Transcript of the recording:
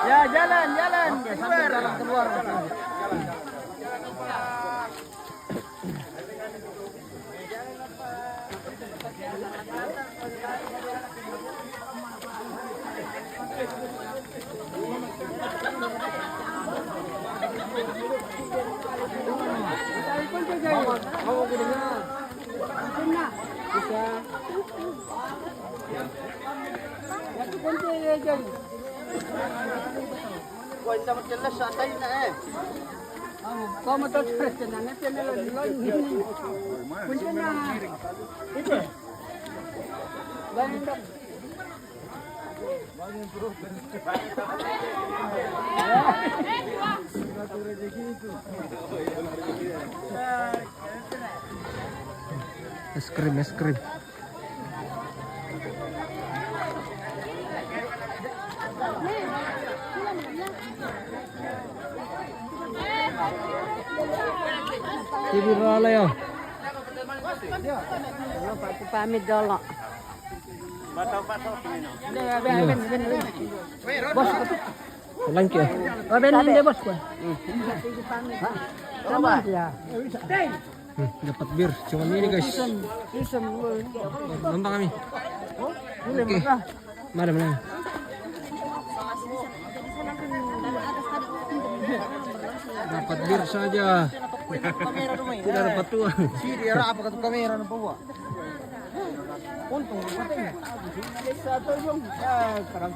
Ya jalan jalan keluar. Wah, sama jelas saat ini kau mau tahu caranya channel ini. Kunci na. Itu. Lain dong. Es krim. Sige rala yo. Pamit dulu. Bos. Langki. Oh, ben hindi bos ko. Sama ya. Dapat bir. Cuman ini guys. Nampak kami. Oke. Mana. Dapat bir saja. Tidak dapat uang. Dia apa kata kamera na bawa. Untung patay. Satu yung parang